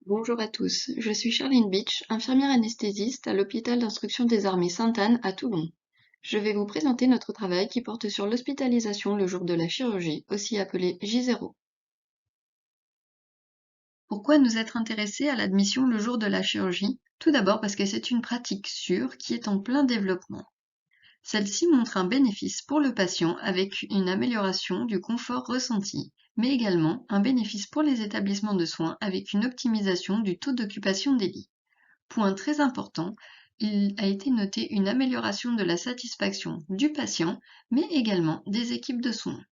Bonjour à tous, je suis Charline Beach, infirmière anesthésiste à l'hôpital d'instruction des armées Sainte-Anne à Toulon. Je vais vous présenter notre travail qui porte sur l'hospitalisation le jour de la chirurgie, aussi appelée J0. Pourquoi nous être intéressés à l'admission le jour de la chirurgie? Tout d'abord parce que c'est une pratique sûre qui est en plein développement. Celle-ci montre un bénéfice pour le patient avec une amélioration du confort ressenti, mais également un bénéfice pour les établissements de soins avec une optimisation du taux d'occupation des lits. Point très important, il a été noté une amélioration de la satisfaction du patient, mais également des équipes de soins.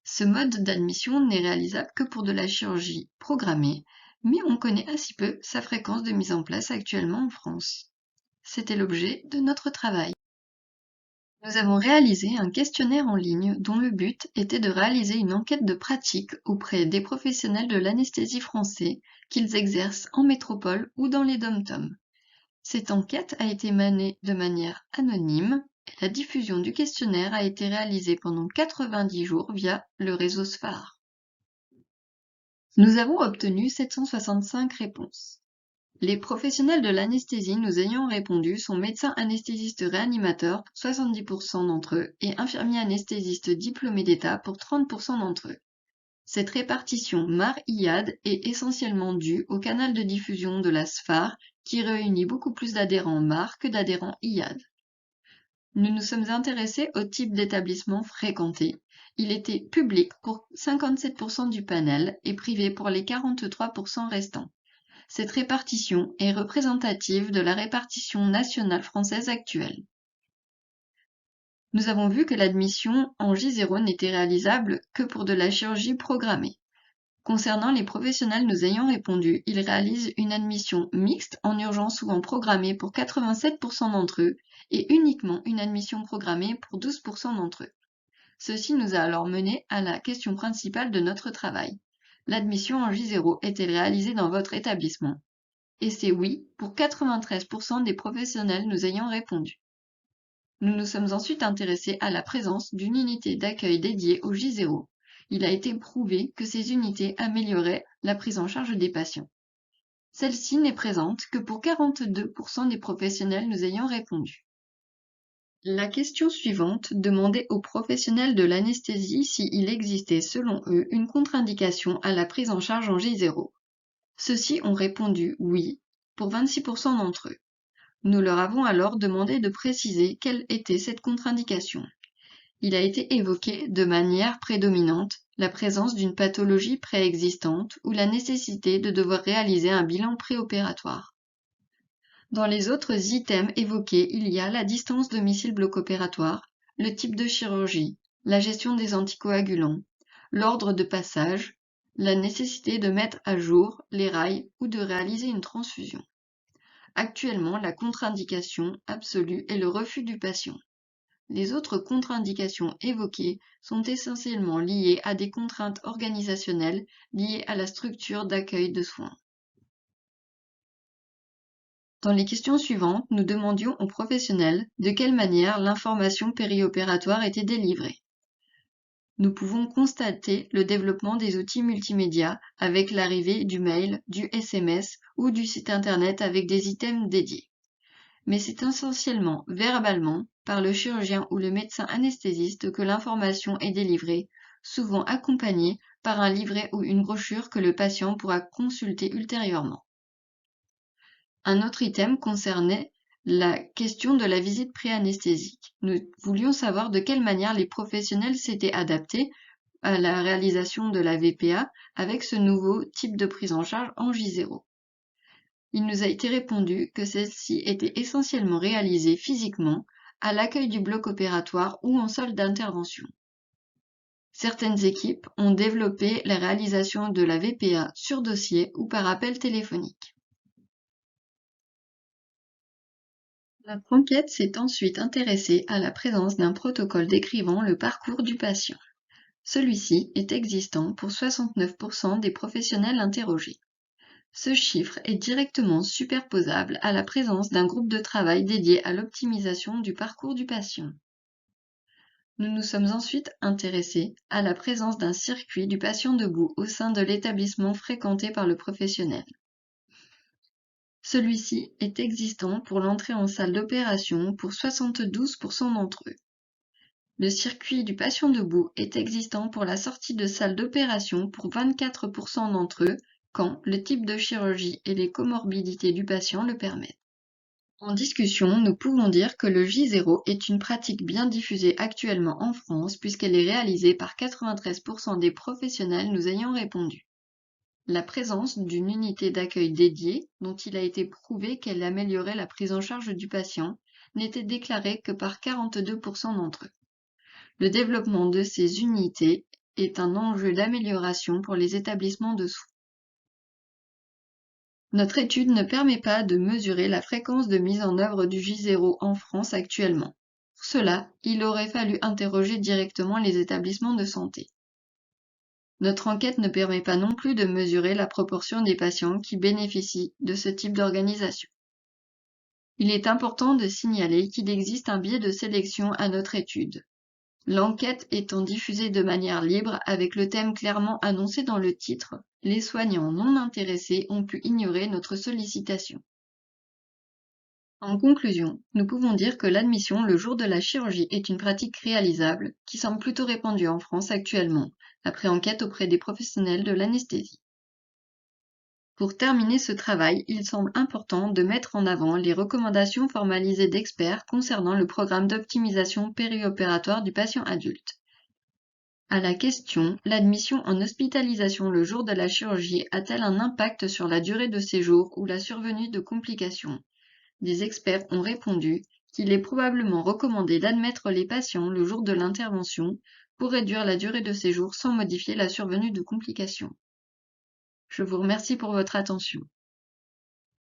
Ce mode d'admission n'est réalisable que pour de la chirurgie programmée, mais on connaît assez peu sa fréquence de mise en place actuellement en France. C'était l'objet de notre travail. Nous avons réalisé un questionnaire en ligne dont le but était de réaliser une enquête de pratique auprès des professionnels de l'anesthésie français, qu'ils exercent en métropole ou dans les dom-toms. Cette enquête a été menée de manière anonyme et la diffusion du questionnaire a été réalisée pendant 90 jours via le réseau SPHAR. Nous avons obtenu 765 réponses. Les professionnels de l'anesthésie nous ayant répondu sont médecins anesthésistes réanimateurs pour 70% d'entre eux et infirmiers anesthésistes diplômés d'État pour 30% d'entre eux. Cette répartition MAR-IAD est essentiellement due au canal de diffusion de la SPHAR qui réunit beaucoup plus d'adhérents MAR que d'adhérents IAD. Nous nous sommes intéressés au type d'établissement fréquenté. Il était public pour 57% du panel et privé pour les 43% restants. Cette répartition est représentative de la répartition nationale française actuelle. Nous avons vu que l'admission en J0 n'était réalisable que pour de la chirurgie programmée. Concernant les professionnels nous ayant répondu, ils réalisent une admission mixte en urgence ou en programmée pour 87% d'entre eux et uniquement une admission programmée pour 12% d'entre eux. Ceci nous a alors mené à la question principale de notre travail. L'admission en J0 est-elle réalisée dans votre établissement? Et c'est oui pour 93% des professionnels nous ayant répondu. Nous nous sommes ensuite intéressés à la présence d'une unité d'accueil dédiée au J0. Il a été prouvé que ces unités amélioraient la prise en charge des patients. Celle-ci n'est présente que pour 42% des professionnels nous ayant répondu. La question suivante demandait aux professionnels de l'anesthésie s'il existait selon eux une contre-indication à la prise en charge en J0. Ceux-ci ont répondu oui pour 26% d'entre eux. Nous leur avons alors demandé de préciser quelle était cette contre-indication. Il a été évoqué de manière prédominante la présence d'une pathologie préexistante ou la nécessité de devoir réaliser un bilan préopératoire. Dans les autres items évoqués, il y a la distance domicile bloc opératoire, le type de chirurgie, la gestion des anticoagulants, l'ordre de passage, la nécessité de mettre à jour les rails ou de réaliser une transfusion. Actuellement, la contre-indication absolue est le refus du patient. Les autres contre-indications évoquées sont essentiellement liées à des contraintes organisationnelles liées à la structure d'accueil de soins. Dans les questions suivantes, nous demandions aux professionnels de quelle manière l'information périopératoire était délivrée. Nous pouvons constater le développement des outils multimédia avec l'arrivée du mail, du SMS ou du site internet avec des items dédiés. Mais c'est essentiellement verbalement, par le chirurgien ou le médecin anesthésiste que l'information est délivrée, souvent accompagnée par un livret ou une brochure que le patient pourra consulter ultérieurement. Un autre item concernait la question de la visite pré-anesthésique. Nous voulions savoir de quelle manière les professionnels s'étaient adaptés à la réalisation de la VPA avec ce nouveau type de prise en charge en J0. Il nous a été répondu que celle-ci était essentiellement réalisée physiquement à l'accueil du bloc opératoire ou en salle d'intervention. Certaines équipes ont développé la réalisation de la VPA sur dossier ou par appel téléphonique. La enquête s'est ensuite intéressée à la présence d'un protocole décrivant le parcours du patient. Celui-ci est existant pour 69% des professionnels interrogés. Ce chiffre est directement superposable à la présence d'un groupe de travail dédié à l'optimisation du parcours du patient. Nous nous sommes ensuite intéressés à la présence d'un circuit du patient debout au sein de l'établissement fréquenté par le professionnel. Celui-ci est existant pour l'entrée en salle d'opération pour 72% d'entre eux. Le circuit du patient debout est existant pour la sortie de salle d'opération pour 24% d'entre eux quand le type de chirurgie et les comorbidités du patient le permettent. En discussion, nous pouvons dire que le J0 est une pratique bien diffusée actuellement en France puisqu'elle est réalisée par 93% des professionnels nous ayant répondu. La présence d'une unité d'accueil dédiée, dont il a été prouvé qu'elle améliorait la prise en charge du patient, n'était déclarée que par 42% d'entre eux. Le développement de ces unités est un enjeu d'amélioration pour les établissements de soins. Notre étude ne permet pas de mesurer la fréquence de mise en œuvre du J0 en France actuellement. Pour cela, il aurait fallu interroger directement les établissements de santé. Notre enquête ne permet pas non plus de mesurer la proportion des patients qui bénéficient de ce type d'organisation. Il est important de signaler qu'il existe un biais de sélection à notre étude. L'enquête étant diffusée de manière libre avec le thème clairement annoncé dans le titre, les soignants non intéressés ont pu ignorer notre sollicitation. En conclusion, nous pouvons dire que l'admission le jour de la chirurgie est une pratique réalisable qui semble plutôt répandue en France actuellement, après enquête auprès des professionnels de l'anesthésie. Pour terminer ce travail, il semble important de mettre en avant les recommandations formalisées d'experts concernant le programme d'optimisation périopératoire du patient adulte. À la question « L'admission en hospitalisation le jour de la chirurgie a-t-elle un impact sur la durée de séjour ou la survenue de complications ?» Des experts ont répondu qu'il est probablement recommandé d'admettre les patients le jour de l'intervention pour réduire la durée de séjour sans modifier la survenue de complications. Je vous remercie pour votre attention.